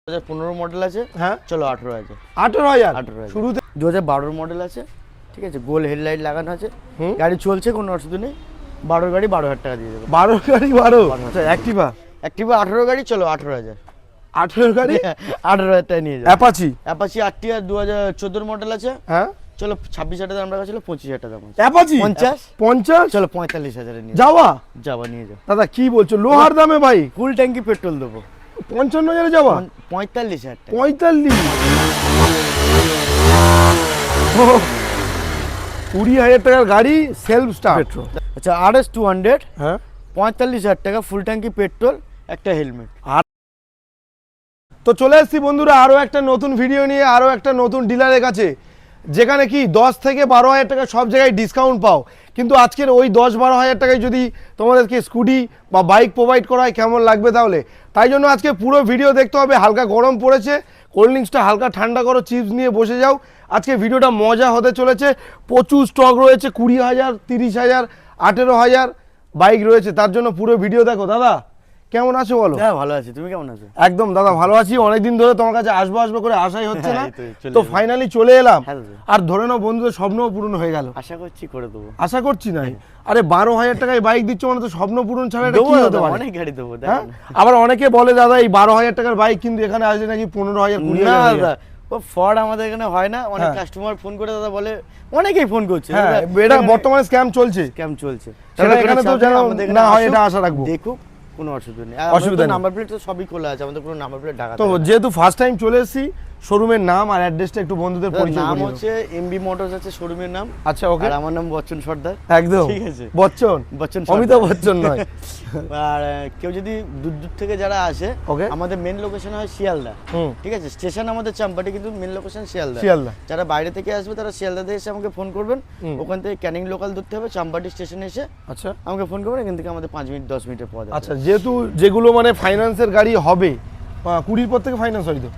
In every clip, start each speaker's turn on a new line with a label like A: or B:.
A: 2015 model আছে।
B: হ্যাঁ
A: চলো 18,000
B: 18,000 শুরুতে।
A: 2012 মডেল আছে, ঠিক আছে, গোল হেডলাইট লাগানো আছে, গাড়ি চলছে, কোনো অসুবিধা নেই। 12 গাড়ি 12,000 টাকা দিয়ে দেবো।
B: 12 গাড়ি 12। আচ্ছা অ্যাক্টিভা
A: 18 গাড়ি, চলো 18,000।
B: 18 গাড়ি
A: 18,000 টাকা নিয়ে যাও। অ্যাপাচি আরটিআর 2014 মডেল আছে।
B: হ্যাঁ
A: চলো 26,000 দাম রাখা ছিল, 25,000 টাকা দাম আছে।
B: অ্যাপাচি
A: 50 চলো 45,000 এ নিয়ে যাওয়া নিয়ে যাও।
B: দাদা কি বলছো, লোহার দামে ভাই?
A: ফুল ট্যাঙ্কি পেট্রোল দেবো।
B: 55,000 যাওয়া?
A: 45,000 টাকা।
B: 45 20,000 টাকার গাড়ি, সেলফ স্টার্ট।
A: আচ্ছা RS 200,
B: হ্যাঁ
A: 45,000 টাকা, ফুল ট্যাঙ্কি পেট্রোল, একটা হেলমেট।
B: তো চলে এসেছি বন্ধুরা আরও একটা নতুন ভিডিও নিয়ে, আরও একটা নতুন ডিলারের কাছে, যেখানে কি 10 থেকে 12,000 টাকা সব জায়গায় ডিসকাউন্ট পাও। কিন্তু আজকের ওই 10-12,000 টাকায় যদি তোমাদেরকে স্কুটি বা বাইক প্রোভাইড করা হয়, কেমন লাগবে তাহলে? তাই জন্য আজকে পুরো ভিডিও দেখতে হবে। হালকা গরম পড়েছে, কোল্ড ড্রিঙ্কসটা হালকা ঠান্ডা করো, চিপস নিয়ে বসে যাও। আজকে ভিডিওটা মজা হতে চলেছে। প্রচুর স্টক রয়েছে, 20,000, 30,000, 18,000 বাইক রয়েছে, তার জন্য পুরো ভিডিও দেখো। দাদা কেমন আছো বলো?
A: হ্যাঁ ভালো আছি, তুমি কেমন আছো?
B: একদম দাদা ভালো আছি। অনেকদিন ধরে তোমার কাছে আসবো করে আশাই হচ্ছে না, তো ফাইনালি চলে এলাম। আর ধরে নাও বন্ধুদের স্বপ্নও পূরণ হয়ে গেল।
A: আশা করছি করে দেবো।
B: আশা করছি নাই। আরে 12,000 টাকায় বাইক দিচ্ছ মানে তো স্বপ্ন পূরণ ছাড়া এটা কি হতে পারে?
A: অনেক গাড়ি দেবো।
B: হ্যাঁ আবার অনেকে বলে দাদা এই 12,000 টাকার বাইক কিন্তু এখানে আসলে নাকি 15,000 20,000।
A: ও ফ্রড আমাদের এখানে হয় না। অনেক কাস্টমার ফোন করে দাদা বলে, অনেকেই ফোন করছে।
B: হ্যাঁ এটা বর্তমানে স্ক্যাম চলছে। সেটা এখানে তো যেন না হয় এটা আশা রাখবো।
A: দেখুক, কোনো অসুবিধা নেই।
B: অসুবিধা নেই।
A: নাম্বার প্লেট তো সবই খোলা আছে, আমাদের কোনো নাম্বার প্লেট ঢাকা।
B: তো যেহেতু ফার্স্ট টাইম চলে এসেছি, শোরুমের নাম আর অ্যাড্রেসটা একটু বন্ধুদের পরিচয়
A: নাম
B: করিয়ে দাও।
A: হচ্ছে এমবি মোটরস আছে শোরুমের নাম।
B: আচ্ছা ওকে।
A: আর আমার নাম বচ্চন সর্দার।
B: একদম
A: ঠিক আছে।
B: বচ্চন অমিতাভ বচ্চন নয়।
A: আর কেউ যদি দূর দূর থেকে যারা আসে,
B: ওকে,
A: আমাদের মেন লোকেশন হয় শিয়ালদা। ঠিক আছে, স্টেশন আমাদের চাম্পাটি, কিন্তু মেন লোকেশন শিয়ালদা। যারা বাইরে থেকে আসবে তারা শিয়ালদাতে এসে আমাকে ফোন করবেন। ওখান থেকে ক্যানিং লোকাল ধরতে হবে, চাম্পাটি স্টেশনে এসে আচ্ছা আমাকে ফোন করবেন। এখান থেকে আমাদের 5 মিনিট 10 মিনিটের পথ।
B: আচ্ছা যেহেতু যেগুলো মানে ফাইন্যান্সের গাড়ি হবে, 20 পর থেকে ফাইন্যান্স হয় তো?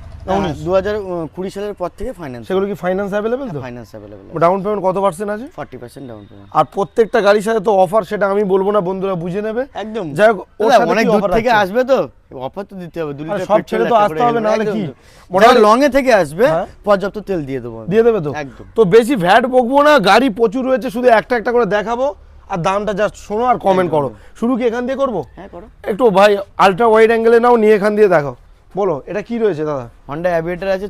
A: 2020 সালের পর থেকে ফাইন্যান্স।
B: সেগুলো কি ফাইন্যান্স অ্যাভেলেবল তো?
A: Finance available.
B: ডাউন পেমেন্ট কত পার্সেন্ট আছে?
A: 40% ডাউন পেমেন্ট।
B: আর প্রত্যেকটা গাড়ির সাথে তো অফার, সেটা আমি বলবো না, বন্ধুরা বুঝে নেবে
A: একদম।
B: যাই হোক,
A: অনেক দূর থেকে আসবে তো অফার তো দিতে হবে। 2 লিটার
B: সব ছেড়ে তো আসতে হবে, নাহলে কি
A: মোটামুটি লং এ থেকে আসবে, পর্যাপ্ত তেল দিয়ে দেবে তো। একদম।
B: তো বেশি ভ্যাট বকবো না, গাড়ি প্রচুর রয়েছে, শুধু একটা একটা করে দেখাবো আর দামটা জাস্ট শোনো আর কমেন্ট করো। শুরু কি এখান দিয়ে করবো?
A: হ্যাঁ করো।
B: একটু ভাই আলট্রা ওয়াইড অ্যাঙ্গেলে নাও, নিয়ে এখান দিয়ে দেখো, বলো এটা কি রয়েছে দাদা?
A: হন্ডা অ্যাভিয়েটার আছে,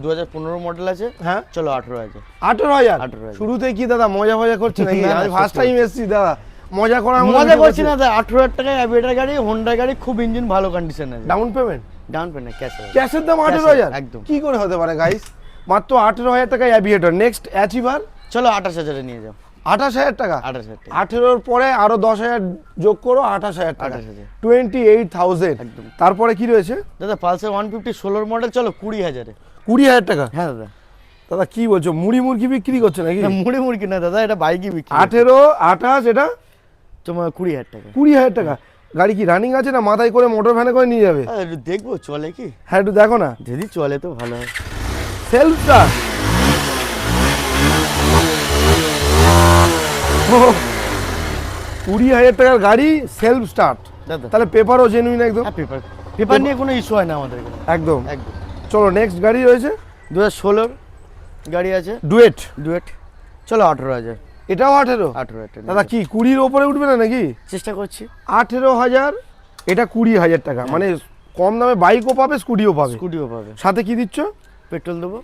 A: 2015 মডেল আছে। হ্যাঁ চলো
B: 18,000 শুরুতে কি দাদা মজা করছে নাকি? আমি ফার্স্ট টাইম এসেছি দাদা, মজা
A: করছি না দাদা। 18,000 টাকায় অ্যাভিয়েটার গাড়ি, হোন্ডা গাড়ি, খুব ইঞ্জিন ভালো কন্ডিশন আছে।
B: ডাউন পেমেন্ট
A: ক্যাশের
B: দাম 18,000?
A: একদম।
B: কি করে হতে পারে গাইস? মাত্র 18,000 টাকায় অ্যাভিয়েটার। নেক্সট অ্যাচিভার
A: চলো 28,000 এ নিয়ে যাও।
B: 28,000 টাকা?
A: 18,000
B: পরে আরো 10,000 যোগ করো, 28,000 টাকা, 28,000।
A: একদম।
B: তারপরে কি রয়েছে
A: দাদা? পালসার 150 16 মডেল, চলো 20,000 এ।
B: 20,000 টাকা?
A: হ্যাঁ দাদা।
B: দাদা কি বলছো, মুড়ি বিক্রি করছে নাকি?
A: মুড়ি না দাদা, এটা বাইকই বিক্রি।
B: 18, 28, এটা
A: তোমার 20,000 টাকা।
B: 20,000 টাকা। গাড়ি কি রানিং আছে না মাথায় করে মোটর ভ্যানে করে নিয়ে যাবে?
A: একটু দেখবো চলে কি।
B: হ্যাঁ একটু দেখো না,
A: যদি চলে তো ভালো হয়।
B: Self start. 20,000 টাকার গাড়ি, সেলফ স্টার্ট। তাহলে পেপারও জেনুইন একদম?
A: পেপার নিয়ে কোনো ইস্যু হয় না আমাদের এখানে।
B: একদম। চলো নেক্সট গাড়ি রয়েছে
A: 2016 গাড়ি আছে,
B: ডুয়েট।
A: চলো 18,000।
B: এটাও 18? দাদা কি 20-র উপরে উঠবে না নাকি?
A: চেষ্টা করছি।
B: 18,000, এটা 20,000 টাকা। মানে কম দামে বাইকও পাবে, স্কুটিও পাবে। সাথে কি দিচ্ছ?
A: পেট্রোল দেবো।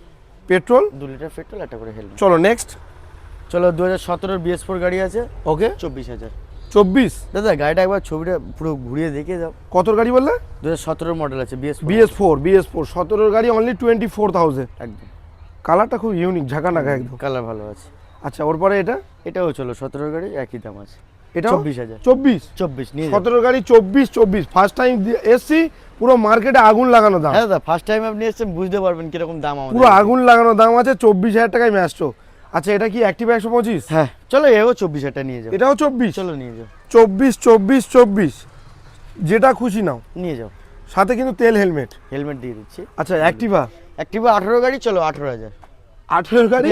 B: পেট্রোল
A: 2 লিটার পেট্রোল, একটা করে হেলমেট।
B: চলো নেক্সট।
A: চলো 2017 BS4 গাড়ি আছে।
B: ওকে
A: 24,000।
B: 24?
A: দাদা গাড়িটা একবার ছবিটা পুরো ঘুরিয়ে দেখিয়ে দাও।
B: কতর গাড়ি বললে?
A: 2017 মডেল আছে
B: BS4 17-র গাড়ি, অনলি 24,000।
A: একদম।
B: কালারটা খুব ইউনিক, ঝাঁকানাকা একদম।
A: কালার ভালো আছে।
B: আচ্ছা ওর পরে
A: এটাও চলো 17 গাড়ি, একই দাম আছে।
B: এটা
A: 24,000।
B: 24
A: নিয়ে
B: 17 গাড়ি 24। ফার্স্ট টাইম এসছি, পুরো মার্কেটে আগুন লাগানো দাম।
A: হ্যাঁ দাদা ফার্স্ট টাইম আপনি এসেছেন, বুঝতে পারবেন কিরকম দাম আমাদের।
B: পুরো আগুন লাগানো দাম আছে, 24,000 টাকায় ম্যাস্ট্রো। আচ্ছা এটা কি অ্যাক্টিভা 125?
A: হ্যাঁ চলো এও 24,000 টাকা নিয়ে যাও।
B: এটাও 24?
A: চলো নিয়ে যাও।
B: 24 যেটা খুশি নাও
A: নিয়ে যাও।
B: সাথে কিন্তু তেল
A: হেলমেট দিয়ে দিচ্ছি।
B: আচ্ছা অ্যাক্টিভা
A: 18 গাড়ি, চলো 18,000।
B: 18 গাড়ি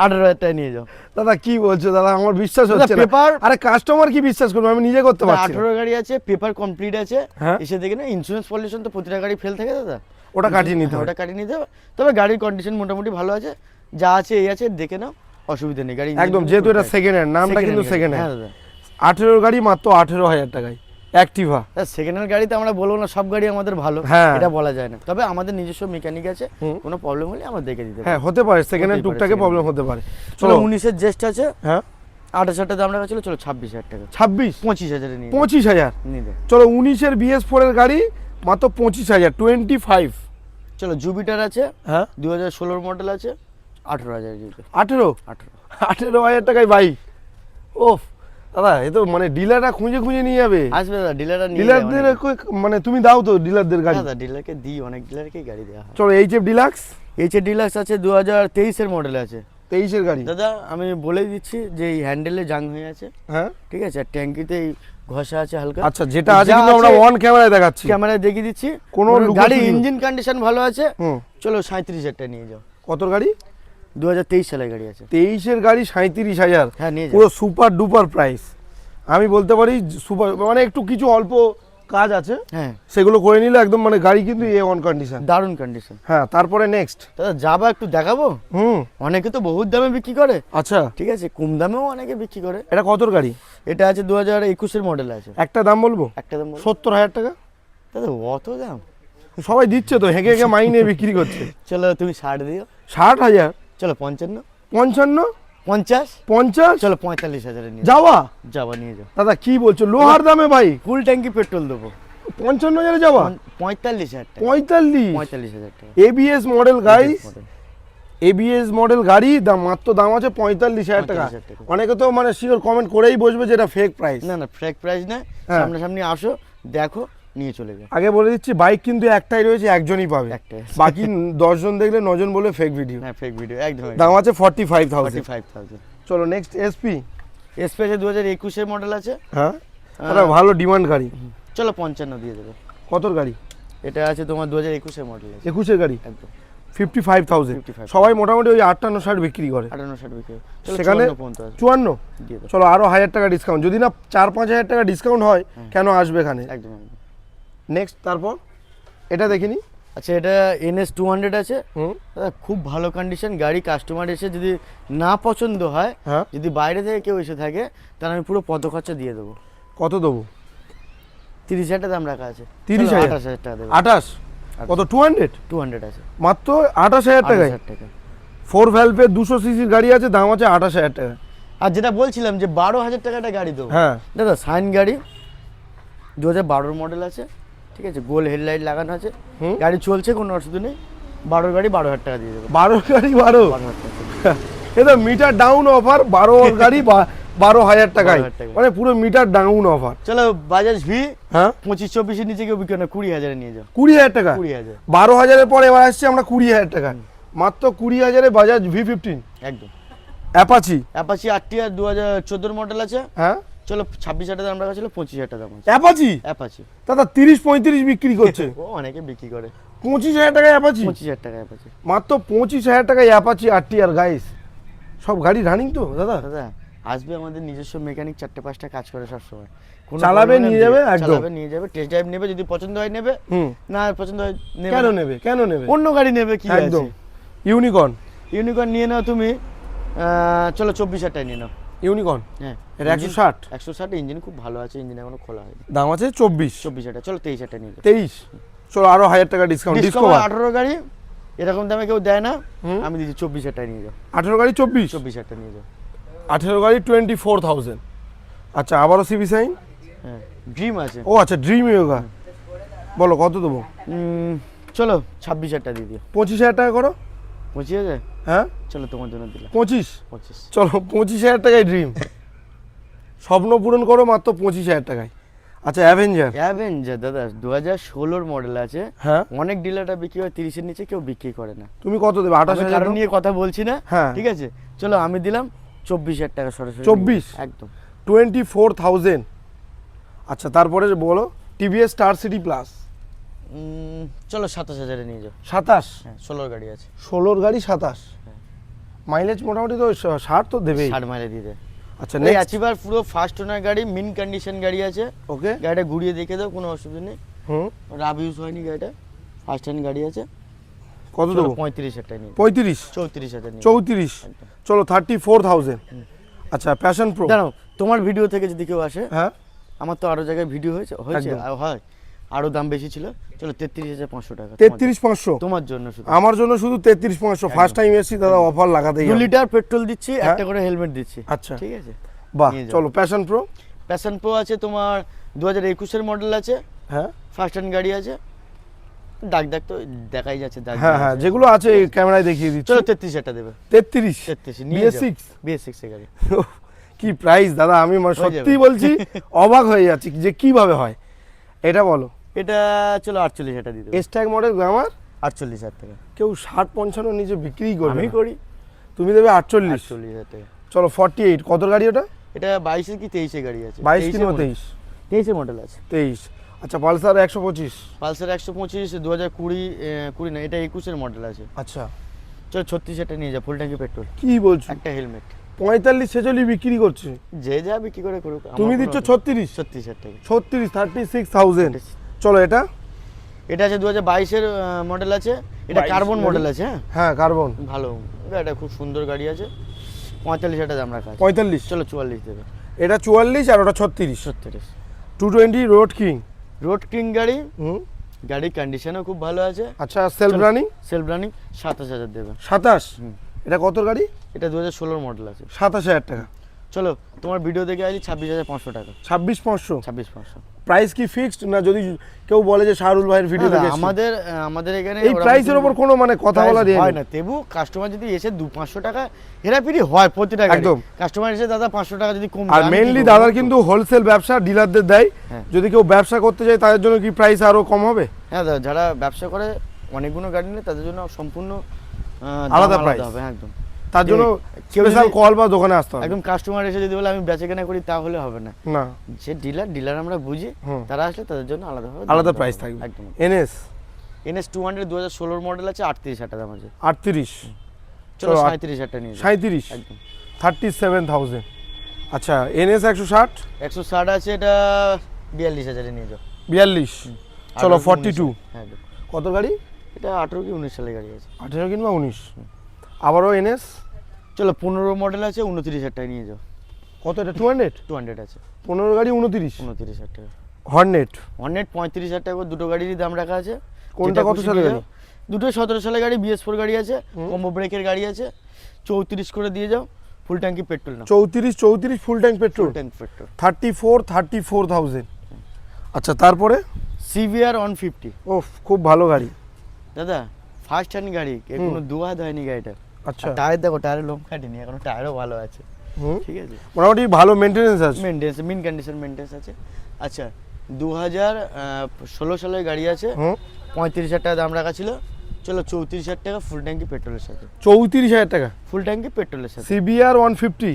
A: 18,000 টাকা নিয়ে যাও।
B: দাদা কি বলছো দাদা, আমার বিশ্বাস হচ্ছে না। আরে কাস্টমার কি বিশ্বাস করবে, আমি নিজে করতে পারছি না।
A: 18 গাড়ি আছে, পেপার কমপ্লিট আছে, এসে দেখে না। ইন্স্যুরেন্স পলিউশন তো প্রতিটা গাড়ি ফেল থাকে দাদা।
B: ওটা কাটিয়ে নিতে হবে।
A: ওটা কাটিয়ে নিতে হবে, তবে গাড়ির কন্ডিশন মোটামুটি ভালো আছে, যা আছে এই আছে, দেখে নাও, অসুবিধা নেই। গাড়ি
B: একদম, যেহেতু এটা সেকেন্ড হ্যান্ড, নামটা কিন্তু সেকেন্ড
A: হ্যাঁ
B: হ্যান্ড।
A: দাদা
B: 18 গাড়ি মাত্র 18,000 টাকায় অ্যাক্টিভা।
A: সেকেন্ড হ্যান্ড গাড়িতে আমরা বলবো না সব গাড়ি আমাদের ভালো,
B: হ্যাঁ।
A: এটা বলা যায় না, তবে আমাদের নিজস্ব মেকানিক আছে, কোনো প্রবলেম হলে আমরা দেখে দিতে পারি।
B: হ্যাঁ হতে পারে, সেকেন্ড হ্যান্ড টুকটাকে প্রবলেম হতে পারে।
A: চলো 19-এর জেস্ট আছে,
B: হ্যাঁ
A: 28,000 দাম রাখা ছিল, চলো 26,000 টাকা,
B: 26
A: 25,000 নিয়ে
B: 25,000।
A: নিয়ে
B: চলো 19-এর BS4 এর গাড়ি মাত্র 25,000, 25।
A: চলো জুপিটার আছে,
B: হ্যাঁ
A: 2016 মডেল আছে, 18,000 জুপিটার,
B: 18,000 টাকায় বাইক। ওফ দাদা, এ তো মানে ডিলাররা খুঁজে খুঁজে নিয়ে যাবে।
A: আসবে দাদা, ডিলাররা নিয়ে
B: ডিলারদের মানে তুমি দাও তো ডিলারদের গাড়ি?
A: দাদা ডিলারকে দিই, অনেক ডিলারকেই গাড়ি দেওয়া হয়।
B: চলো HF ডিলাক্স,
A: এইচ ডিলাক্স আছে 2023-এর মডেল আছে,
B: 23-এর গাড়ি।
A: দাদা আমি বলে দিচ্ছি যে এই হ্যান্ডেলে জাং হয়ে আছে,
B: হ্যাঁ
A: ঠিক আছে, আর ট্যাঙ্কিতে এই ঘষা আছে হালকা।
B: আচ্ছা, যেটা আছে কিন্তু আমরা অন ক্যামেরায় দেখাচ্ছি,
A: ক্যামেরায় দেখিয়ে দিচ্ছি,
B: কোনো
A: গাড়ি ইঞ্জিন কন্ডিশন ভালো আছে।
B: হুম,
A: চলো 37,000 টাকা নিয়ে যাও।
B: কত গাড়ি?
A: 2023 সালের গাড়ি আছে,
B: 23-এর গাড়ি 37,000,
A: হ্যাঁ নিয়ে যাও।
B: পুরো সুপার ডুপার প্রাইস। আমি বলতে পারি সুপার, মানে একটু কিছু অল্প কাজ আছে,
A: হ্যাঁ
B: সেগুলো করে নিলে একদম মানে গাড়ি কিন্তু এ অন কন্ডিশন,
A: দারুণ কন্ডিশন।
B: হ্যাঁ। তারপরে নেক্সট
A: দাদা যাবা একটু দেখাবো, অনেকে তো বহুত দামে বিক্রি করে,
B: আচ্ছা
A: ঠিক আছে, কম দামেও অনেকে বিক্রি করে।
B: এটা কতর গাড়ি?
A: এটা আছে 2021-এর মডেল আছে।
B: একটা দাম বলবো,
A: একটা দাম বলো।
B: 70,000 টাকা।
A: দাদা অত দাম?
B: সবাই দিচ্ছে তো, হেঁকে হেঁকে মাইনে বিক্রি করছে।
A: চলো তুমি 60 দিও।
B: 60,000?
A: চলো 55,
B: 55,
A: 50,
B: 50।
A: চলো 45,000 নিয়ে
B: যাওয়া
A: যাবা, নিয়ে যাও।
B: দাদা কি বলছো, লোহার দামে ভাই?
A: ফুল ট্যাঙ্কি পেট্রোল দেবো।
B: 55,000 যাওয়া?
A: 45,000 টাকা।
B: 45,000
A: টাকা।
B: ABS মডেল গাড়ি, ABS মডেল গাড়ি দাম মাত্র দাম আছে 45,000 টাকা।
A: 45,000 টাকা।
B: অনেকে তো মানে শিওর কমেন্ট করেই বসবে যে এটা ফেক প্রাইস।
A: না না, ফেক প্রাইস না,
B: হ্যাঁ।
A: সামনাসামনি আসো, দেখো, নিয়ে চলে যাও।
B: আগে বলে দিচ্ছি, বাইক কিন্তু একটাই রয়েছে, একজনই পাবে,
A: একটাই।
B: বাকি 10 জন দেখলে 9 জন বলে ফেক ভিডিও।
A: হ্যাঁ ফেক ভিডিও একদম।
B: দাম আছে 45,000।
A: 45,000।
B: চলো নেক্সট SP।
A: SP আছে 2021-এর মডেল আছে,
B: হ্যাঁ এটা ভালো ডিমান্ড গাড়ি।
A: চলো 55 দিয়ে দেবো।
B: কতর গাড়ি?
A: এটা আছে তোমার 2021-এর মডেল আছে,
B: 21-এর গাড়ি
A: একদম
B: 55,000।
A: 55,000।
B: সবাই মোটামুটি ওই 58-60 বিক্রি করে,
A: 58-60 বিক্রি। চলো
B: সেখানে
A: 54 পর্যন্ত আছে,
B: 54।
A: দিয়ে দাও।
B: চলো আরো 1000 টাকা ডিসকাউন্ট, যদি না 4-5 হাজার টাকা ডিসকাউন্ট হয় কেন আসবে এখানে?
A: একদম একদম।
B: নেক্সট তারপর এটা দেখিনি।
A: আচ্ছা এটা NS 200 আছে,
B: হুম,
A: দাদা খুব ভালো কন্ডিশন গাড়ি। কাস্টমার এসে যদি না পছন্দ হয়,
B: হ্যাঁ
A: যদি বাইরে থেকে কেউ এসে থাকে, তাহলে আমি পুরো পদ খরচা দিয়ে দেবো।
B: কত দেবো?
A: 30,000 টাকা দাম রাখা আছে।
B: 30,000?
A: 28,000 টাকা দেবো।
B: 28? কত? 200?
A: 200 আছে,
B: মাত্র 28,000 টাকায়।
A: 28,000 টাকা।
B: 4 ভ্যালভের 200 সিসির গাড়ি আছে, দাম আছে 28,000 টাকা।
A: আর যেটা বলছিলাম যে 12,000 টাকাটা গাড়ি দেবো,
B: হ্যাঁ
A: দাদা সাইন গাড়ি 2012-এর মডেল আছে, ঠিক আছে, গোল হেডলাইট লাগানো আছে,
B: হুম।
A: গাড়ি চলছে, কোনো অসুবিধা নেই। 12 গাড়ি 12,000 টাকা দিয়ে দেবো।
B: 12 গাড়ি 12?
A: 12,000 টাকা।
B: এটা মিটার ডাউন অফার, 12 গাড়ি 12,000 টাকায়,
A: 12,000 টাকা।
B: মানে পুরো মিটার ডাউন অফার।
A: চলো বাজাজ ভি
B: হ্যাঁ
A: 25-24-এর নিচে কেউ বিক্রি না, 20,000 নিয়ে যাও।
B: 20,000 টাকা?
A: 20,000
B: 12,000-এর পর এবার আসছে আমরা 20,000 টাকা, মাত্র 20,000-এ বাজাজ V15
A: একদম।
B: অ্যাপাচি।
A: অ্যাপাচি RTR 2014 মডেল আছে,
B: হ্যাঁ
A: চলো 26,000 টাকা দাম রাখা ছিল, 25,000 টাকা দাম আছে।
B: অ্যাপাচি
A: অ্যাপাচি
B: দাদা 30-35 বিক্রি করছে।
A: ও অনেকে বিক্রি করে।
B: 25,000 টাকায় অ্যাপাচি?
A: 25,000 টাকা অ্যাপাচি,
B: মাত্র 25,000 টাকায় অ্যাপাচি RTR গাইস। সব গাড়ি রানিং তো দাদা?
A: দাদা আসবে আমাদের নিজস্ব মেকানিক, 4-5টা কাজ করে সব সময়।
B: চালাবে, নিয়ে যাবে, একদম
A: চালাবে, নিয়ে যাবে, টেস্ট ড্রাইভ নেবে, যদি পছন্দ হয় নেবে,
B: হুম।
A: না পছন্দ হয় নেবে
B: কেন
A: না।
B: নেবে, কেন নেবে?
A: অন্য গাড়ি নেবে, কি আছে।
B: একদম। ইউনিকর্ন।
A: ইউনিকর্ন নিয়ে নাও তুমি, চলো 24,000 টাকা নিয়ে নাও।
B: ইউনিকর্ন
A: হ্যাঁ
B: এটা 160?
A: 160, ইঞ্জিন খুব ভালো আছে, ইঞ্জিন এখনো খোলা হয়নি।
B: দাম আছে 24।
A: 24,000 টাকা, চলো 23,000 টাকা নিয়ে যাও।
B: 23? চলো আরো 1000 টাকা ডিসকাউন্ট।
A: ডিসকভার 18 গাড়ি এরকম দামে কেউ দেয় না,
B: হুম।
A: আমি দিচ্ছি 24,000 টাকা নিয়ে যাও।
B: 18 গাড়ি 24?
A: 24,000 টাকা নিয়ে যাও।
B: 18 গাড়ি 24,000। আচ্ছা আবারও সিবি সাইন।
A: হ্যাঁ ড্রিম আছে।
B: ও আচ্ছা ড্রিম ইয়োগা, বলো কত দেবো?
A: চলো 26,000 টাকা দিয়ে দিও।
B: 25,000 টাকা করো।
A: 25,000?
B: হ্যাঁ
A: চলো তোমার জন্য দিলাম
B: 25।
A: 25।
B: চলো 25,000 টাকায় ড্রিম, স্বপ্ন পূরণ করো মাত্র 25,000 টাকায়। আচ্ছা অ্যাভেঞ্জার।
A: অ্যাভেঞ্জার দাদা 2016 মডেল আছে,
B: হ্যাঁ
A: অনেক ডিলারটা বিক্রি হয় 30-এর নিচে, কেউ বিক্রি করে না।
B: তুমি কত দেবে?
A: আমি
B: 28,000
A: কারণ নিয়ে কথা বলছি না,
B: হ্যাঁ
A: ঠিক আছে, চলো আমি দিলাম 24,000 টাকা সরাসরি।
B: 24?
A: একদম
B: 24,000। আচ্ছা তারপরে বলো TVS স্টার সিটি প্লাস।
A: চলো 27,000 নিয়ে যাও।
B: 27?
A: হ্যাঁ 16 গাড়ি আছে।
B: 16 গাড়ি 27, মাইলেজ মোটামুটি তো 60 তো দেবেই।
A: 60 মাইলে দিয়ে দেয়।
B: আচ্ছা
A: এই
B: নেক্সট।
A: অ্যাচিভার পুরো ফার্স্ট ওনার গাড়ি, মিন কন্ডিশন গাড়ি আছে,
B: ওকে
A: গাড়িটা ঘুরিয়ে দেখে দাও, কোনো অসুবিধা নেই,
B: হুম।
A: রাব ইউজ হয়নি গাড়িটা, ফার্স্ট হ্যান্ড গাড়ি আছে।
B: কত দেবো?
A: 35,000 টাকা নিয়ে
B: 35,
A: 34,000 নিয়ে
B: 34, চলো 34,000। আচ্ছা প্যাশন প্রো
A: জানো তোমার ভিডিও থেকে যদি কেউ আসে,
B: হ্যাঁ
A: আমার তো আরো জায়গায় ভিডিও হয়েছে
B: একদম।
A: আর হয় আরো দাম বেশি ছিল, চলো 33,500 টাকা
B: 33,500
A: তোমার জন্য শুধু।
B: আমার জন্য শুধু 33,500। ফার্স্ট টাইম এসেছি দাদা, অফার লাগাতেই
A: 2
B: হবে।
A: লিটার পেট্রোল দিচ্ছি,
B: হ্যাঁ।
A: একটা করে হেলমেট দিচ্ছি।
B: আচ্ছা
A: ঠিক আছে,
B: বাহ,
A: নিয়ে যাও।
B: চলো প্যাশন প্রো।
A: প্যাশন প্রো আছে তোমার 2021 এর মডেল আছে,
B: হ্যাঁ
A: ফার্স্ট হ্যান্ড গাড়ি আছে। দাগ দাগ তো দেখাই যাচ্ছে, দাগ
B: হ্যাঁ
A: দাগ
B: হ্যাঁ
A: আছে।
B: যেগুলো আছে ক্যামেরায় দেখিয়ে দিচ্ছি।
A: চলো 33,000 দেবে।
B: 33
A: 33 নিয়ে যাও।
B: BS6
A: BS6 এর গাড়ি
B: কি প্রাইস দাদা, আমি
A: হয়ে
B: সত্যি
A: যাবে।
B: বলছি অবাক হয়ে যাচ্ছি যে কিভাবে হয় এটা বলো।
A: এটা চলো 48,000 দিয়ে দেবো।
B: এসট্যাগ মডেল গ্ল্যামার
A: 48,000 টাকা।
B: কেউ 60-55 নিচে বিক্রি করবে
A: আমি
B: না।
A: করি
B: তুমি দেবে 48।
A: 48,000 টাকা।
B: চলো 48 কত গাড়ি ওটা?
A: এটা 22 এর কি 23 এর গাড়ি আছে?
B: 22 কিংবা 23?
A: 23 এর মডেল আছে।
B: 23। আচ্ছা পালসার 125।
A: পালসার 125 2020 না, এটা 21 এর মডেল আছে।
B: আচ্ছা
A: চলো 36,000 টাকা নিয়ে যা, ফুল ট্যাঙ্কি পেট্রোল,
B: কি বলছো,
A: একটা হেলমেট।
B: 45-46 বিক্রি করছে,
A: যে যা বিক্রি করে করুক, আমার
B: তুমি
A: কোনো
B: দিচ্ছ
A: অসুবিধা
B: 36?
A: 36,000 টাকা।
B: 36, 36,000। চলো এটা
A: এটা আছে 2022 এর মডেল আছে, এটা
B: 22
A: কার্বন
B: গাড়ি?
A: মডেল আছে। হ্যাঁ
B: হ্যাঁ কার্বন।
A: ভালো, এটা খুব সুন্দর গাড়ি আছে। 45,000 টাকা দাম রাখা আছে।
B: 45।
A: চলো 44 দেবে।
B: এটা 44 আর ওটা 36।
A: 36
B: 220 রোড কিং।
A: রোড কিং গাড়ি,
B: হুম
A: গাড়ির কন্ডিশনও খুব ভালো আছে।
B: আচ্ছা সেলফ রানিং
A: সেলফ রানিং 27,000 দেবে।
B: 27।
A: হুম।
B: এটা কত গাড়ি?
A: এটা 2016 মডেল আছে।
B: 27,000 টাকা।
A: চলো তোমার ভিডিও দেখে আছি 26,500 টাকা।
B: 26,500।
A: 26,500
B: প্রাইস কি ফিক্সড না যদি কেউ বলে যে শাহরুল ভাইয়ের ভিডিও দেখে এসেছি?
A: আমাদের এখানে
B: এই প্রাইসের উপর কোনো মানে কথা বলা দিয়ে
A: হয় না। তেবু কাস্টমার যদি এসে 200-500 টাকা হেরাফেরি হয় প্রতিটা গাড়ি।
B: একদম।
A: কাস্টমার এসে দাদা 500 টাকা যদি কম
B: আর মেইনলি দাদার কিন্তু হোলসেল ব্যবসা, ডিলারদের দেয়।
A: হ্যাঁ।
B: যদি কেউ ব্যবসা করতে চায় তাদের জন্য কি প্রাইস আরো কম হবে?
A: হ্যাঁ দাদা, যারা ব্যবসা করে অনেকগুলো গাড়ি নিলে তাদের জন্য সম্পূর্ণ দাম
B: আলাদা price
A: হবে। হ্যাঁ একদম।
B: তার জন্য
A: কেউ
B: স্পেশাল
A: যদি-
B: কল বা দোকানে আসতে হবে।
A: একদম কাস্টমার এসে যদি বলে আমি বেচাকেনা করি তাহলে হবে না।
B: না
A: যে ডিলার আমরা বুঝি,
B: হুম।
A: তারা আসলে তাদের জন্য আলাদা
B: আলাদা প্রাইস থাকবে।
A: একদম।
B: এনএস
A: NS 200 2016 মডেল আছে, 38,000 টাকা দাম আছে।
B: 38।
A: চলো
B: চলো,
A: 37,000 টাকা নিয়ে যাও।
B: 37।
A: একদম।
B: 37,000। আচ্ছা এনএস 160
A: 160 আছে, এটা 42,000 এ নিয়ে যাও।
B: 42। চলো
A: 18
B: 42
A: হ্যাঁ একদম।
B: কত গাড়ি?
A: এটা 18 কি 19 সালের গাড়ি আছে।
B: 18 কিংবা 19। আবারও এনএস
A: চলো 15 মডেল আছে, 29,000 টাকা নিয়ে যাও।
B: কত? এটা 200
A: 200 আছে,
B: 15 গাড়ি 29।
A: 29,000 টাকা।
B: হর্নেট
A: অনেক 35,000 টাকা করে দুটো গাড়িরই দাম রাখা আছে।
B: কোনটা
A: যেটা
B: কত
A: খুশি
B: সালের
A: নিয়ে
B: গাড়ি?
A: যাও। দুটো 17 সালের গাড়ি, BS4 গাড়ি আছে, কম্বো ব্রেকের গাড়ি আছে। 34 করে দিয়ে যাও, ফুল ট্যাঙ্কি পেট্রোল না।
B: 34 full tank petrol.
A: Full tank petrol.
B: 34,000। আচ্ছা তারপরে
A: CBR 150
B: ওফ খুব ভালো গাড়ি।
A: দাদা, ফার্স্ট হ্যান্ড গাড়ি, কোনো দুহাত হয়নি গাড়িটা।
B: আচ্ছা
A: টায়ার দেখো, টায়ারের লোম কাটিনি, এখনো টায়ারও ভালো আছে।
B: হুম
A: ঠিক আছে,
B: মোটামুটি ভালো মেনটেনেন্স আছে।
A: মেনটেন্স মিন কন্ডিশন মেনটেন্স আছে। আচ্ছা 2016 সালের গাড়ি আছে,
B: হুম
A: 35,000 টাকা দাম রাখা ছিল। চলো 34,000 টাকা ফুল ট্যাঙ্কি পেট্রোলের সাথে।
B: 34,000 টাকা।
A: ফুল ট্যাঙ্কি পেট্রোলের সাথে
B: সিবিআর 150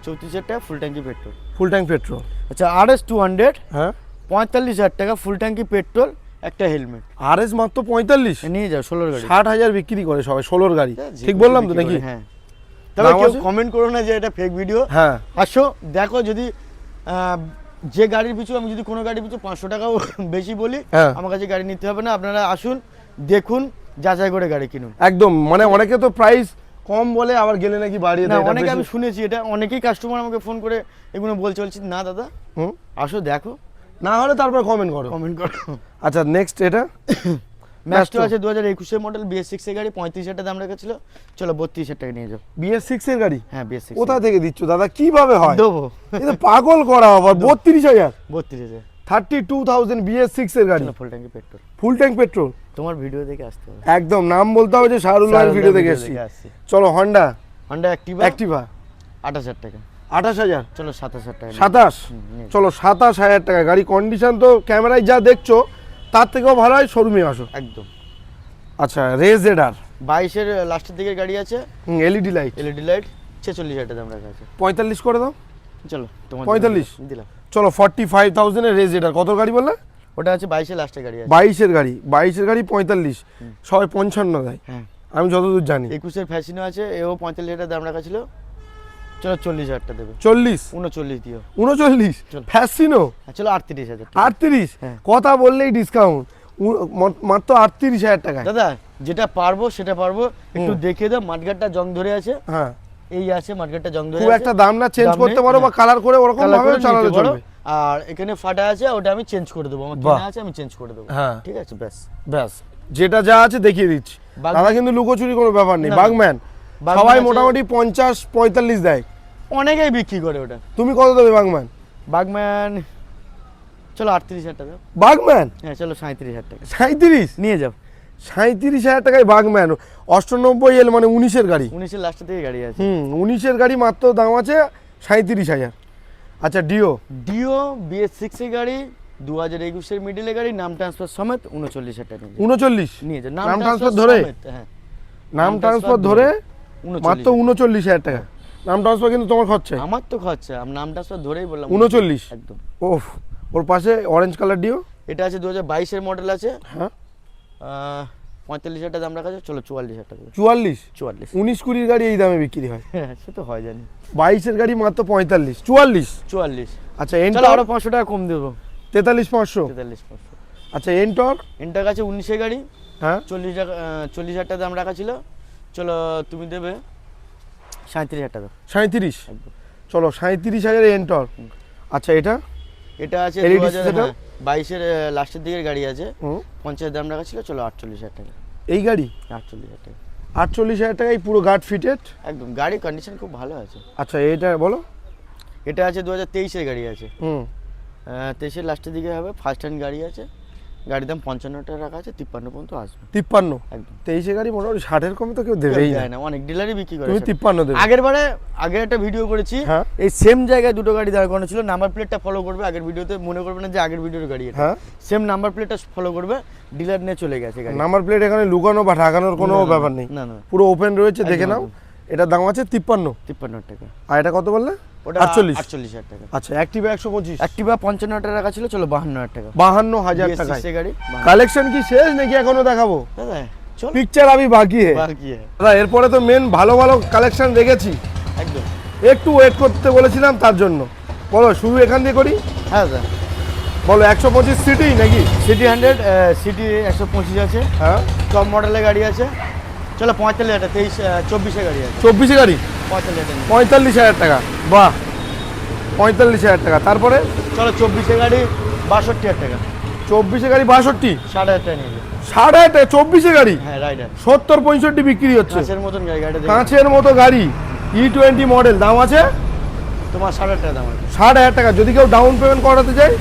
A: 34,000 টাকা ফুল ট্যাঙ্কি পেট্রোল।
B: Full tank petrol.
A: আচ্ছা RS 200
B: হ্যাঁ
A: 45,000 টাকা ফুল ট্যাঙ্কি পেট্রোল, একটা হেলমেট
B: আরএস মাত্র 45।
A: নিয়ে যাও। 16 গাড়ি
B: 60,000 বিক্রি করে সবাই 16 গাড়ি।
A: যে
B: ঠিক
A: কিছু
B: বললাম তো
A: বিক্রি
B: নাকি?
A: করে, হ্যাঁ। তবে
B: দাম
A: কেউ
B: আছে?
A: কমেন্ট করো না যে এটা ফেক ভিডিও।
B: হ্যাঁ
A: আসো দেখো, যদি যে গাড়ির পিছু আমি যদি কোনো গাড়ির পিছু 500 টাকাও বেশি বলি,
B: হ্যাঁ।
A: আমার কাছে গাড়ি নিতে হবে না। আপনারা আসুন, দেখুন, যাচাই করে গাড়ি কিনুন।
B: একদম, মানে অনেকে তো প্রাইস কম বলে আবার গেলে নাকি বাড়িয়ে
A: না,
B: দেয়। এটা
A: অনেকে আমি
B: বেশি-
A: শুনেছি, এটা অনেকেই কাস্টমার আমাকে ফোন করে এগুলো বলছি না দাদা
B: হুম
A: আসো দেখো,
B: না হলে তারপর কমেন্ট করো।
A: কমেন্ট করো।
B: আচ্ছা নেক্সট এটা
A: ম্যাক্সটো
B: Masto।
A: আছে 2021 এর মডেল, BS6 এর গাড়ি, 35,000 টাকা দাম রেখেছিল। চলো 32,000 টাকা নিয়ে যাও।
B: BS6 এর গাড়ি
A: হ্যাঁ BS6
B: কোথা থেকে দিচ্ছ দাদা, কিভাবে হয়?
A: দেবো।
B: এটা পাগল করা আবার 32,000।
A: 32,000
B: 32,000 BS6 এর গাড়ি,
A: ফুল ট্যাঙ্কি পেট্রোল।
B: Full tank petrol.
A: তোমার ভিডিও দেখে আসতে হবে।
B: একদম নাম বলতে হবে যে শাহরুল ভাইয়ের ভিডিও দেখে এসেছি। চলো হন্ডা
A: হন্ডা অ্যাক্টিভা
B: অ্যাক্টিভা
A: 28,000 টাকা।
B: 28,000।
A: চলো 27,000 টাকা।
B: 27।
A: নিয়ে যাও।
B: চলো 27,000 টাকা। গাড়ি কন্ডিশন তো ক্যামেরায় যা দেখছো তার থেকেও ভালো হয়, শোরুমে আসো।
A: একদম।
B: আচ্ছা রেজেডার
A: 22 এর লাস্টের দিকের গাড়ি আছে,
B: এলইডি লাইট,
A: এলইডি লাইট, 46,000 টাকা দাম রাখা আছে।
B: 45 করে দাও।
A: চলো তোমার
B: 45?
A: জন্য দিলাম।
B: চলো 45,000 এর রেজেডার। কত গাড়ি বললে?
A: ওটা আছে 22 এর লাস্টের গাড়ি আছে।
B: 22 এর গাড়ি, 22 এর গাড়ি 45, সবাই 55 দেয়
A: হ্যাঁ।
B: আমি যতদূর জানি।
A: 21 এর ফ্যাশিনো আছে, এও 45,000 টাকা দাম রাখা ছিল। চলো 40,000 টাকা দেবে।
B: 40
A: 39 দিও।
B: 39
A: চলো।
B: ফ্যাসিনো
A: চলো 38,000 টাকা।
B: 38।
A: হ্যাঁ।
B: কথা বললেই ডিসকাউন্ট। মাত্র 38,000 টাকায়।
A: দাদা যেটা পারবো সেটা পারবো, একটু দেখে দাও। মাঠগাটটা জং ধরে আছে,
B: হ্যাঁ
A: এই আছে মাঠগাটটা জং ধরে
B: খুব
A: আছে,
B: একটা দাম না, চেঞ্জ করতে পারো বা কালার করে ওরকম
A: কালার
B: ভাবে
A: করে
B: চালাতে
A: নিতে পারো।
B: চলবে।
A: আর এখানে ফাটা আছে, ওটা আমি চেঞ্জ করে দেবো, আমার
B: বাহ।
A: কেনা আছে আমি চেঞ্জ করে দেবো।
B: হ্যাঁ।
A: ঠিক আছে, ব্যাস।
B: ব্যাস যেটা যা আছে দেখিয়ে দিচ্ছি দাদা, কিন্তু লুকোচুরি কোনো ব্যাপার নেই।
A: না,
B: বাগম্যান
A: বাগম্যান
B: সবাই
A: আছে।
B: মোটামুটি 50-45 দেয়,
A: অনেকেই বিক্রি করে ওটা।
B: তুমি কত দেবে বাগম্যান?
A: বাগম্যান চলো 38,000 টাকা।
B: বাগম্যান
A: হ্যাঁ চলো 37,000 টাকা
B: 37,
A: নিয়ে যাও।
B: 37,000 টাকায় বাগম্যান 98L, মানে 19-এর গাড়ি।
A: 19-এর লাস্টের দিকে গাড়ি আছে।
B: 19-এর গাড়ি, মাত্র দাম আছে 37,000। আচ্ছা ডিও
A: ডিও BS6 এর গাড়ি, 2021-এর মিডিলের গাড়ি, নাম ট্রান্সফার সমেত 39,000 টাকা নিয়ে যাও।
B: 39
A: নিয়ে যাও,
B: নাম ট্রান্সফার ধরে?
A: সমেত, হ্যাঁ
B: নাম ট্রান্সফার ধরে
A: 39,000
B: মাত্র 39,000 টাকা। নাম ট্রান্সফার কিন্তু তোমার খরচা
A: আমার তো খরচা, আমি নাম ট্রান্সফার ধরেই বললাম
B: 39।
A: একদম।
B: ওফ, ওর পাশে অরেঞ্জ কালার ডিও।
A: এটা আছে 2022-এর মডেল আছে,
B: হ্যাঁ
A: 45,000 টাকা দাম রাখা আছে, চলো 44,000 টাকা।
B: 44?
A: 44
B: 19-20 গাড়ি এই দামে বিক্রি হয়,
A: হ্যাঁ সে তো হয় জানি।
B: 22-এর গাড়ি মাত্র 45, 44।
A: 44
B: আচ্ছা
A: চলো
B: এন্টর
A: আরো 500 টাকা কম দেবো,
B: 43,500।
A: 43,500।
B: আচ্ছা এন্টর,
A: এন্টার আছে 19-এর গাড়ি,
B: হ্যাঁ
A: 40,000 টাকা দাম রাখা ছিল, চলো তুমি দেবে 37,000 টাকা
B: 37।
A: একদম।
B: চলো 37,000 এন্টর। আচ্ছা এটা
A: এটা আছে
B: LED setup?
A: 22-এর লাস্টের দিকের গাড়ি আছে,
B: হুম,
A: 50 দাম রাখা ছিল, চলো 48,000 টাকা।
B: এই গাড়ি
A: 48,000 টাকা
B: 48,000 টাকায় পুরো গার্ড ফিটেড।
A: একদম, গাড়ির কন্ডিশন খুব ভালো আছে।
B: আচ্ছা এটা বলো।
A: এটা আছে 2023-এর গাড়ি আছে,
B: হুম,
A: 23-এর লাস্টের দিকে হবে, ফার্স্ট হ্যান্ড গাড়ি আছে, গাড়ির দাম 55 টাকা রাখা আছে, 53 পর্যন্ত আসবে
B: 53।
A: একদম।
B: 23-এর গাড়ি মোটামুটি 60-এর কমে তো কেউ দেবেই না,
A: দেয় না, অনেক ডিলারই বিক্রি করে।
B: তুমি 53 দেবে।
A: আগের একটা ভিডিও করেছি,
B: হ্যাঁ।
A: এই সেম জায়গায় দুটো গাড়ি দাঁড় করানো ছিল, নাম্বার প্লেটটা ফলো করবে, আগের ভিডিওতে মনে করবে না যে আগের ভিডিওর গাড়ি এটা,
B: হ্যাঁ
A: সেম নাম্বার প্লেটটা ফলো করবে, ডিলার নিয়ে চলে গেছে গাড়ি।
B: নাম্বার প্লেট এখানে লুকানো বা ঢাকানোর কোনো ব্যাপার নেই,
A: না না,
B: পুরো ওপেন রয়েছে, দেখে
A: একদম,
B: নাও। এটার দাম আছে 53।
A: 53 টাকা।
B: আর এটা কত বললে?
A: ওটা
B: 48,000
A: টাকা।
B: আচ্ছা অ্যাক্টিভা 125,
A: অ্যাক্টিভা 55 টাকা রাখা ছিল, চলো 52,000 টাকা।
B: 52,000 টাকায়।
A: BS6 গাড়ি
B: কালেকশন কি শেষ নাকি এখনো দেখাবো?
A: দাদা চল
B: পিকচার আমি বাকি হে
A: বাকি है
B: দাদা। এরপরে তো মেন ভালো ভালো কালেকশন দেখেছি,
A: একদম।
B: একটু ওয়েট করতে বলেছিলাম তার জন্য। বলো শুরু এখান দিয়ে করি,
A: হ্যাঁ দাদা,
B: বলো 125 সিটি নাকি?
A: সিটি 100, সিটি 125 আছে,
B: হ্যাঁ
A: টপ মডেলের গাড়ি আছে, চলো 45,000 টাকা। 24-এর গাড়ি আছে,
B: 24 গাড়ি
A: 45,000 টাকা।
B: 45,000 টাকা, বাহ 45,000 টাকা। তারপরে
A: চলো 24-এর গাড়ি 62,000 টাকা,
B: 24 গাড়ি 62,
A: 7,500 টাকা নিয়ে যাও।
B: 6,500 টাকা 24 গাড়ি,
A: হ্যাঁ রাইডার
B: 70-65 বিক্রি হচ্ছে।
A: কাঁচের মতন গাড়ি, গাড়িটা দেখে
B: কাঁচের মতো গাড়ি, E20 মডেল, দাম আছে
A: তোমার 7,500 টাকা দাম আছে।
B: 6,500 টাকা। যদি কেউ ডাউন পেমেন্ট করাতে চায়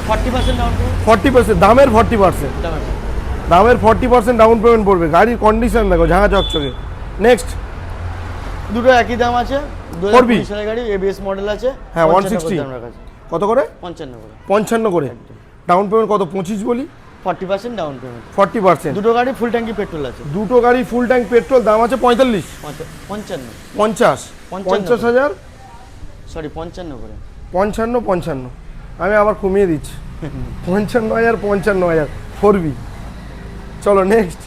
A: 40% ডাউন পেমেন্ট
B: 40%, দামের 40%,
A: দাম আছে।
B: দামের 40% ডাউন পেমেন্ট পড়বে। গাড়ির কন্ডিশন দেখো ঝাঁকা চকচকে। নেক্সট
A: দুটো একই দাম আছে,
B: 4B
A: 2020 সালের গাড়ি, ABS মডেল আছে,
B: হ্যাঁ,
A: 55
B: 160
A: দাম রাখা আছে,
B: কত করে?
A: 55 করে।
B: 55 করে। ডাউন পেমেন্ট কত? 25 বলি,
A: 40% ডাউন পেমেন্ট।
B: 40%।
A: দুটো গাড়ি ফুল ট্যাঙ্কি পেট্রোল আছে,
B: দুটো গাড়ি ফুল ট্যাঙ্ক পেট্রোল, দাম আছে 45,
A: 55
B: 50, 50,000,
A: সরি 55 করে।
B: 55, আমি আবার কমিয়ে দিচ্ছি 55,000, 55,000 4B। চলো নেক্সট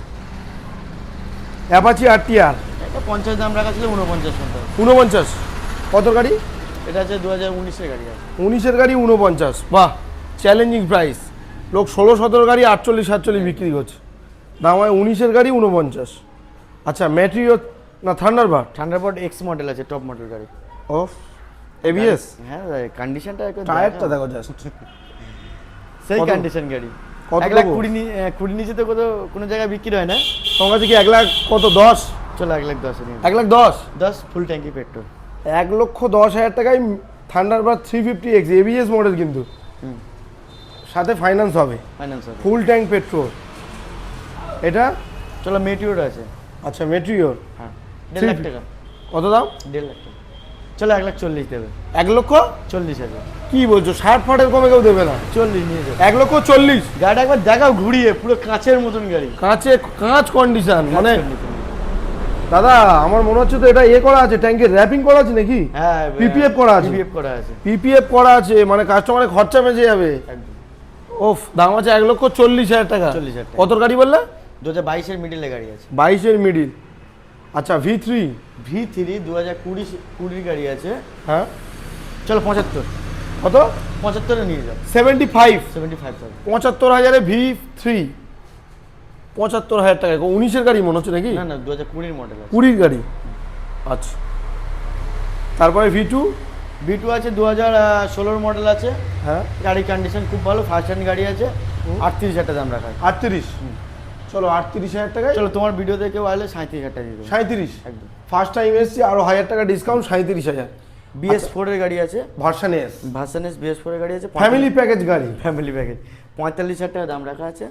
B: অ্যাপাচি RTR
A: এটা 50 দাম রাখা ছিল, 49 মতো।
B: 49। কত গাড়ি?
A: এটা আছে 2019-এর গাড়ি আছে।
B: 19-এর গাড়ি 49, বাহ চ্যালেঞ্জিং প্রাইস। লোক 16-17 গাড়ি 48-47 বিক্রি করছে, দাম হয় 19-এর গাড়ি 49। আচ্ছা ম্যাট্রিও না থান্ডারবার্ড?
A: থান্ডারবার্ড এক্স মডেল আছে, টপ মডেল গাড়ি।
B: অফ ABS,
A: হ্যাঁ কন্ডিশনটা একদম
B: টায়ারটা দেখো জাস্ট,
A: সেই
B: কত?
A: কন্ডিশন গাড়ি।
B: কত
A: 1,20,000 নিচে তো কোনো জায়গায় বিক্রি হয় না।
B: তোমার কাছে কি 1 লাখ কত 10?
A: চলো 1,10,000 নিয়ে
B: 1,10,000,
A: 10 ফুল ট্যাঙ্কি পেট্রোল।
B: 1,10,000 টাকায় থান্ডারবার্ড 350X ABS মডেল, কিন্তু সাথে ফাইন্যান্স হবে,
A: ফাইন্যান্স হবে।
B: Full tank petrol. এটা
A: চলো মেটিওর আছে,
B: আচ্ছা মেট্রিওর,
A: হ্যাঁ 1.5 লাখ টাকা।
B: কত দাম?
A: 1.5 লাখ টাকা। চলো 1,40,000 দেবে।
B: 1,40,000?
A: 40,000
B: কি বলছো, 60-60 কমে কেউ দেবে না?
A: 40 নিয়ে যাবে।
B: 1,40,000?
A: গাড়িটা একবার দেখাও ঘুরিয়ে, পুরো কাঁচের মতন গাড়ি,
B: কাঁচ কন্ডিশন, মানে
A: condition।
B: দাদা আমার মনে হচ্ছে তো এটা করা আছে, ট্যাঙ্কের র্যাপিং করা আছে নাকি?
A: হ্যাঁ
B: PPF করা আছে,
A: PPF করা আছে
B: PPF করা আছে, মানে কাস্টমারের খরচা বেঁচে যাবে।
A: একদম।
B: ওফ, দাম আছে 1,40,000 টাকা।
A: 40,000 টাকা।
B: কত গাড়ি বললে?
A: 2022-এর মিডিলে গাড়ি আছে।
B: 22-এর মিডিল। আচ্ছা V3,
A: V3 2020 গাড়ি আছে,
B: হ্যাঁ
A: চলো 75।
B: কত?
A: 75-এ নিয়ে যাও।
B: 75,
A: 75,000।
B: 75,000-এ V3 75,000 টাকা 19-এর গাড়ি মনে হচ্ছে নাকি?
A: না না 2020 মডেল আছে।
B: 20 গাড়ি, আচ্ছা। তারপরে
A: V2 আছে 2016 মডেল আছে।
B: হ্যাঁ,
A: গাড়ি কন্ডিশন খুব ভালো, ফার্স্ট হ্যান্ড গাড়ি আছে। 38,000 টাকা দাম রাখা আছে।
B: 38, চলো 38,000 টাকায়।
A: চলো তোমার ভিডিও দেখে আসলে 37,000 টাকা দিয়ে দেবো।
B: 37
A: একদম
B: ফার্স্ট টাইম এসেছি, আরো 1000 টাকা ডিসকাউন্ট, 37,000।
A: BS4 এর গাড়ি আছে,
B: version S,
A: version S BS4 এর গাড়ি আছে।
B: ফ্যামিলি প্যাকেজ গাড়ি,
A: ফ্যামিলি প্যাকেজ 45,000 টাকা দাম রাখা আছে।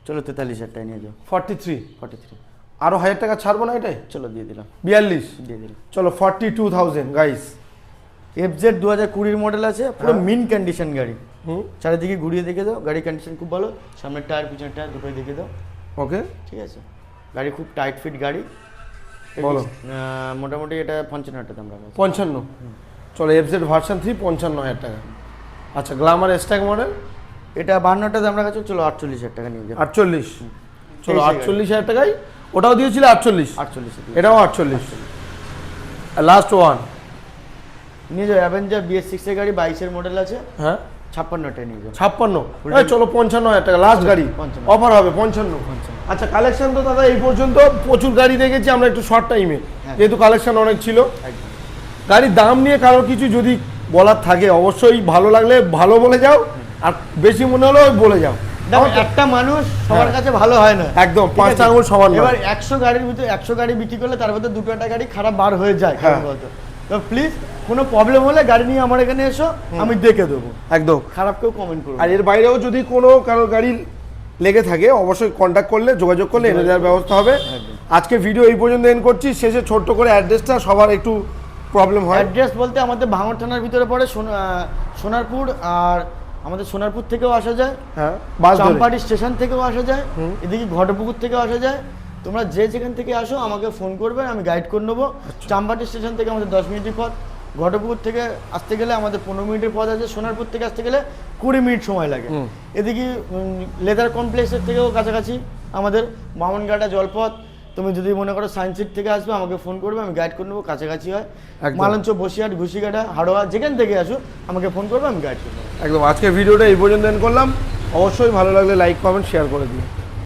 A: চলো 43,000 টাকা নিয়ে যাও।
B: 43,
A: 43
B: আরো 1000 টাকা ছাড়বো না এটাই?
A: চলো দিয়ে দিলাম,
B: 42,
A: দিয়ে দিলাম।
B: চলো 42,000 গাইস।
A: FZ 2020 মডেল আছে, পুরো মিন কন্ডিশন গাড়ি। চারিদিকে ঘুরিয়ে দেখে দাও, গাড়ি কন্ডিশন খুব ভালো, সামনের টায়ার পিছনের টায়ার দুটোই দেখে দাও।
B: ওকে,
A: ঠিক আছে, গাড়ি খুব টাইট ফিট গাড়ি।
B: বলো।
A: মোটামুটি এটা 55,000 টাকা দাম রাখা আছে।
B: 55, চলো FZ ভার্সন 3 55,000 টাকা। আচ্ছা, গ্ল্যামার স্ট্যাগ মডেল,
A: এটা 52 টাকা দাম রাখা আছে। চলো 48,000 টাকা নিয়ে যাও।
B: 48, চলো
A: 23,000
B: 48,000 টাকায়। ওটাও দিয়েছিল 48,
A: 48
B: এটাও 48। লাস্ট ওয়ান
A: নিয়ে যাও, অ্যাভেঞ্জার BS6 এর গাড়ি 22 এর মডেল আছে।
B: হ্যাঁ,
A: 56 টাকা নিয়ে যাও।
B: 56, চলো 55,000 টাকা লাস্ট গাড়ি,
A: 55
B: অফার হবে 55। আচ্ছা, কালেকশন তো দাদা এই পর্যন্ত প্রচুর গাড়ি দেখেছি আমরা, একটু শর্ট টাইমে যেহেতু কালেকশন অনেক ছিল।
A: একদম।
B: গাড়ির দাম নিয়ে কারোর কিছু যদি বলার থাকে অবশ্যই ভালো লাগলে ভালো বলে যাও, আর বেশি মনে হলেও বলে যাও।
A: দেখো, একটা মানুষ সবার কাছে ভালো হয় না,
B: একদম,
A: ঠিক আছে?
B: 5টা আঙুল সমান নয়।
A: এবার 100 গাড়ির ভিতরে 100 গাড়ি বিক্রি করলে তার মধ্যে 2টা গাড়ি খারাপ বার হয়ে যায়।
B: হ্যাঁ।
A: তো প্লিজ কোনো প্রবলেম হলে গাড়ি নিয়ে আমার এখানে এসো, আমি দেখে দেবো।
B: একদম,
A: খারাপ কেউ কমেন্ট করো।
B: আর এর বাইরেও যদি কোনো কারোর গাড়ি লেগে থাকে অবশ্যই কন্ট্যাক্ট করলে, যোগাযোগ করলে এনে দেওয়ার ব্যবস্থা হবে। আজকে ভিডিও এই পর্যন্ত এন্ড করছি। শেষে ছোট্ট করে অ্যাড্রেসটা, সবার একটু প্রবলেম হয়।
A: অ্যাড্রেস বলতে আমাদের ভাঙড় থানার ভিতরে পড়ে, সোনারপুর। আর আমাদের সোনারপুর থেকেও আসা যায়,
B: হ্যাঁ, বাস ধরে।
A: চাম্পাটি স্টেশন থেকেও আসা যায়, এদিকে ঘটপুকুর থেকেও আসা যায়। তোমরা যে যেখান থেকে আসো আমাকে ফোন করবে, আমি গাইড করে নেবো। চাম্পাটি স্টেশন থেকে আমাদের 10 মিনিটের পথ, ঘটপুকুর থেকে আসতে গেলে আমাদের 15 মিনিটের পথ আছে, সোনারপুর থেকে আসতে গেলে 20 মিনিট সময় লাগে। এদিকে লেদার কমপ্লেক্সের থেকেও কাছাকাছি আমাদের বামনঘাটা জলপথ। তুমি যদি মনে করো সায়েন্স সিটি থেকে আসবে আমাকে ফোন করবে, আমি গাইড করে নেবো, কাছাকাছি হয়। মালঞ্চ, বসিরহাট, ঘুষিঘাটা, হাড়োয়া, যেখান থেকে আসো আমাকে ফোন করবে, আমি গাইড করে নেবো।
B: একদম, আজকে ভিডিওটা এই পর্যন্ত এন্ড করলাম। অবশ্যই ভালো লাগলে লাইক, কমেন্ট, শেয়ার করে দিও।